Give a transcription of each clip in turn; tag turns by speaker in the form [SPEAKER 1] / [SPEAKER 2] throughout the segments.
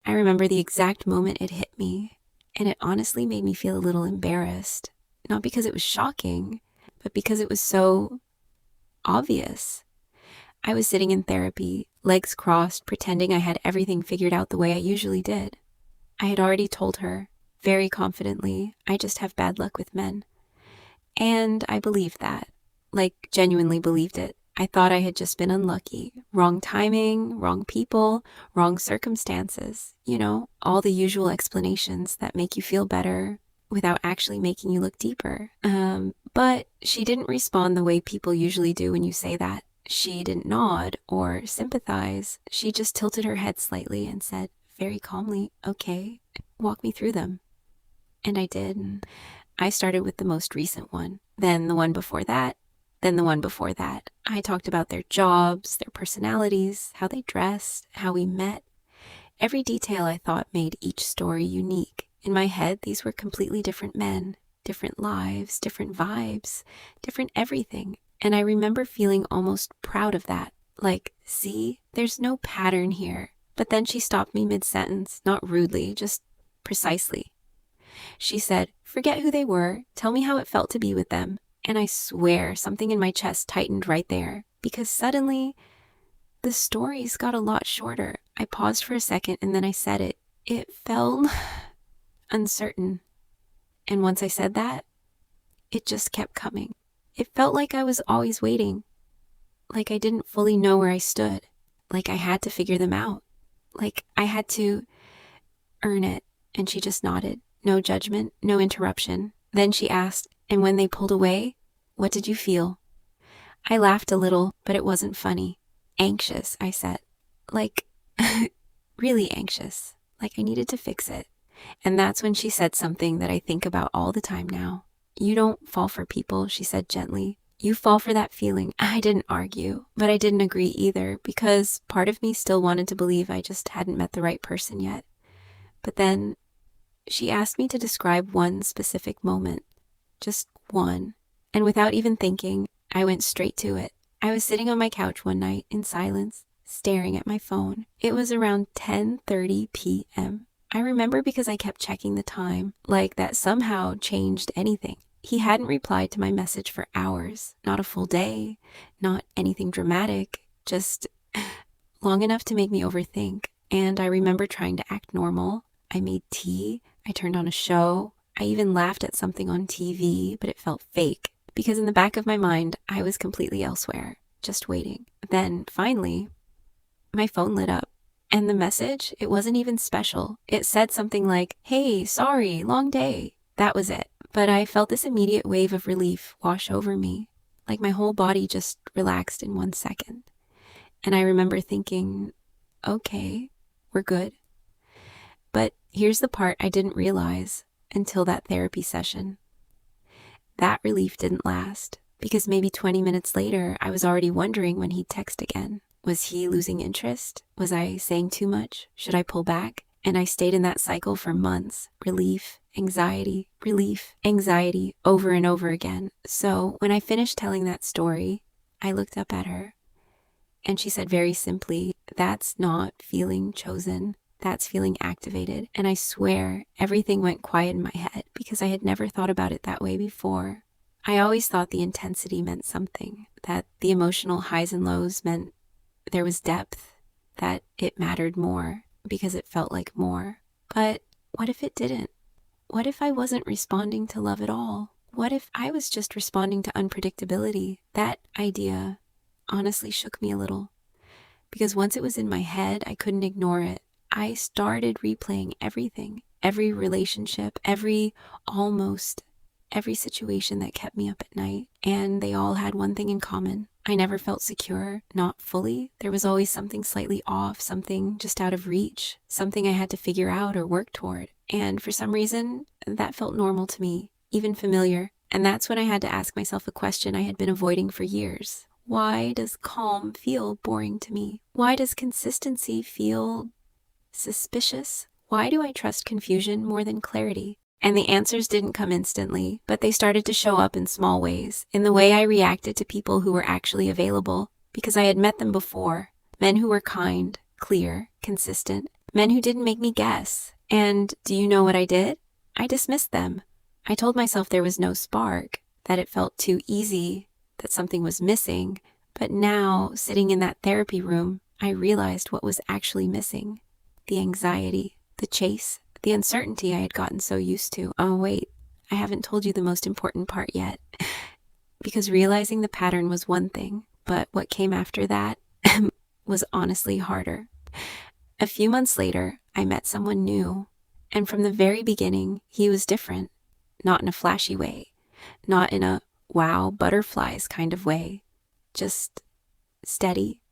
[SPEAKER 1] I remember the exact moment it hit me, and it honestly made me feel a little embarrassed. Not because it was shocking, but because it was so obvious. I was sitting in therapy, legs crossed, pretending I had everything figured out the way I usually did. I had already told her, very confidently, I just have bad luck with men. And I believed that. Like, genuinely believed it. I thought I had just been unlucky. Wrong timing, wrong people, wrong circumstances. You know, all the usual explanations that make you feel better without actually making you look deeper. But she didn't respond the way people usually do when you say that. She didn't nod or sympathize. She just tilted her head slightly and said, very calmly, okay, walk me through them. And I did. And I started with the most recent one, then the one before that, then the one before that. I talked about their jobs, their personalities, how they dressed, how we met. Every detail I thought made each story unique. In my head, these were completely different men, different lives, different vibes, different everything. And I remember feeling almost proud of that. Like, see, there's no pattern here. But then she stopped me mid-sentence, not rudely, just precisely. She said, forget who they were, tell me how it felt to be with them. And I swear something in my chest tightened right there, because suddenly the stories got a lot shorter. I paused for a second and then I said it. It felt uncertain. And once I said that, it just kept coming. It felt like I was always waiting, like I didn't fully know where I stood, like I had to figure them out, like I had to earn it. And she just nodded. No judgment, no interruption. Then she asked, and when they pulled away, what did you feel? I laughed a little, but it wasn't funny. Anxious, I said. Like, really anxious. Like I needed to fix it. And that's when she said something that I think about all the time now. You don't fall for people, she said gently. You fall for that feeling. I didn't argue, but I didn't agree either, because part of me still wanted to believe I just hadn't met the right person yet. But then she asked me to describe one specific moment. Just one. And without even thinking, I went straight to it. I was sitting on my couch one night in silence, staring at my phone. It was around 10:30 p.m. I remember because I kept checking the time, like that somehow changed anything. He hadn't replied to my message for hours, not a full day, not anything dramatic, just long enough to make me overthink. And I remember trying to act normal. I made tea, I turned on a show, I even laughed at something on TV, but it felt fake, because in the back of my mind, I was completely elsewhere, just waiting. Then, finally, my phone lit up. And the message, it wasn't even special. It said something like, hey, sorry, long day. That was it. But I felt this immediate wave of relief wash over me, like my whole body just relaxed in 1 second. And I remember thinking, okay, we're good. But here's the part I didn't realize until that therapy session. That relief didn't last, because maybe 20 minutes later, I was already wondering when he'd text again. Was he losing interest? Was I saying too much? Should I pull back? And I stayed in that cycle for months. Relief, anxiety, over and over again. So when I finished telling that story, I looked up at her and she said very simply, that's not feeling chosen. That's feeling activated. And I swear everything went quiet in my head because I had never thought about it that way before. I always thought the intensity meant something, that the emotional highs and lows meant there was depth, that it mattered more because it felt like more. But what if it didn't? What if I wasn't responding to love at all? What if I was just responding to unpredictability? That idea honestly shook me a little, because once it was in my head, I couldn't ignore it. I started replaying everything, every relationship, almost every situation that kept me up at night. And they all had one thing in common. I never felt secure, not fully. There was always something slightly off, something just out of reach, something I had to figure out or work toward. And for some reason, that felt normal to me, even familiar. And that's when I had to ask myself a question I had been avoiding for years. Why does calm feel boring to me? Why does consistency feel suspicious? Why do I trust confusion more than clarity? And the answers didn't come instantly, but they started to show up in small ways, in the way I reacted to people who were actually available, because I had met them before. Men who were kind, clear, consistent, Men who didn't make me guess. And do you know what I did? I dismissed them. I told myself there was no spark, that it felt too easy, that something was missing. But now, sitting in that therapy room, I realized what was actually missing. The anxiety, the chase, the uncertainty I had gotten so used to. Oh, wait, I haven't told you the most important part yet. Because realizing the pattern was one thing, but what came after that was honestly harder. A few months later, I met someone new, and from the very beginning, he was different. Not in a flashy way, not in a wow, butterflies kind of way, just steady.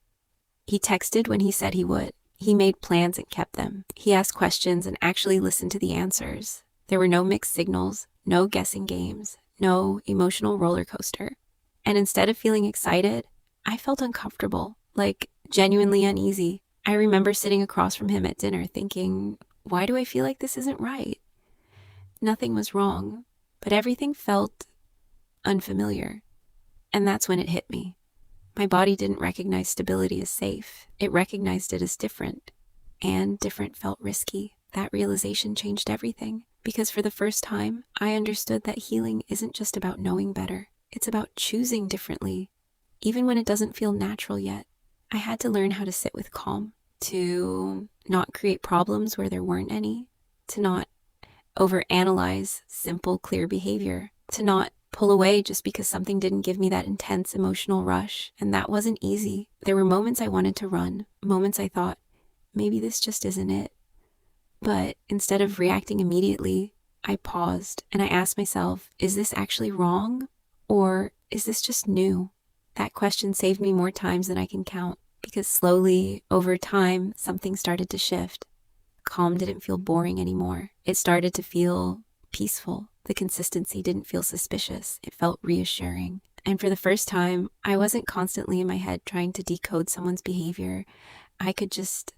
[SPEAKER 1] He texted when he said he would. He made plans and kept them. He asked questions and actually listened to the answers. There were no mixed signals, no guessing games, no emotional roller coaster. And instead of feeling excited, I felt uncomfortable, like genuinely uneasy. I remember sitting across from him at dinner thinking, why do I feel like this isn't right? Nothing was wrong, but everything felt unfamiliar. And that's when it hit me. My body didn't recognize stability as safe. It recognized it as different. And different felt risky. That realization changed everything. Because for the first time, I understood that healing isn't just about knowing better. It's about choosing differently, even when it doesn't feel natural yet. I had to learn how to sit with calm, to not create problems where there weren't any, to not overanalyze simple, clear behavior, to not pull away just because something didn't give me that intense emotional rush. And that wasn't easy. There were moments I wanted to run, moments I thought, maybe this just isn't it. But instead of reacting immediately, I paused and I asked myself, is this actually wrong? Or is this just new? That question saved me more times than I can count, because slowly, over time, something started to shift. Calm didn't feel boring anymore. It started to feel peaceful. The consistency didn't feel suspicious. It felt reassuring. And for the first time, I wasn't constantly in my head trying to decode someone's behavior. I could just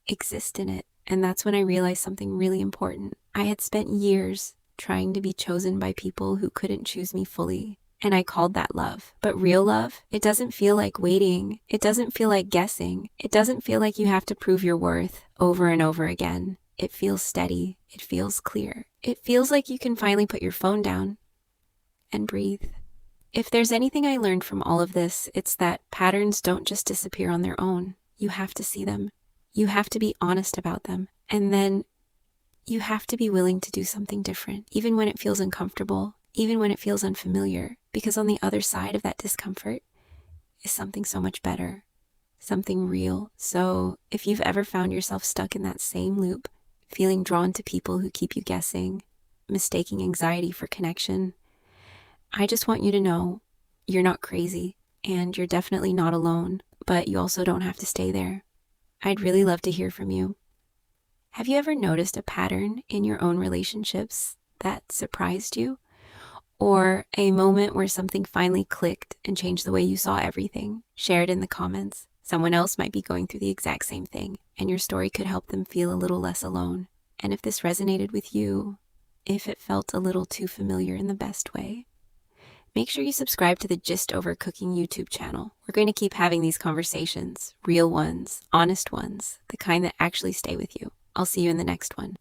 [SPEAKER 1] exist in it. And that's when I realized something really important. I had spent years trying to be chosen by people who couldn't choose me fully. And I called that love. But real love, it doesn't feel like waiting. It doesn't feel like guessing. It doesn't feel like you have to prove your worth over and over again. It feels steady. It feels clear. It feels like you can finally put your phone down and breathe. If there's anything I learned from all of this, it's that patterns don't just disappear on their own. You have to see them. You have to be honest about them. And then you have to be willing to do something different, even when it feels uncomfortable, even when it feels unfamiliar, because on the other side of that discomfort is something so much better, something real. So if you've ever found yourself stuck in that same loop, feeling drawn to people who keep you guessing, mistaking anxiety for connection, I just want you to know you're not crazy and you're definitely not alone, but you also don't have to stay there. I'd really love to hear from you. Have you ever noticed a pattern in your own relationships that surprised you? Or a moment where something finally clicked and changed the way you saw everything? Share it in the comments. Someone else might be going through the exact same thing, and your story could help them feel a little less alone. And if this resonated with you, if it felt a little too familiar in the best way, make sure you subscribe to the GistOver Cooking YouTube channel. We're going to keep having these conversations, real ones, honest ones, the kind that actually stay with you. I'll see you in the next one.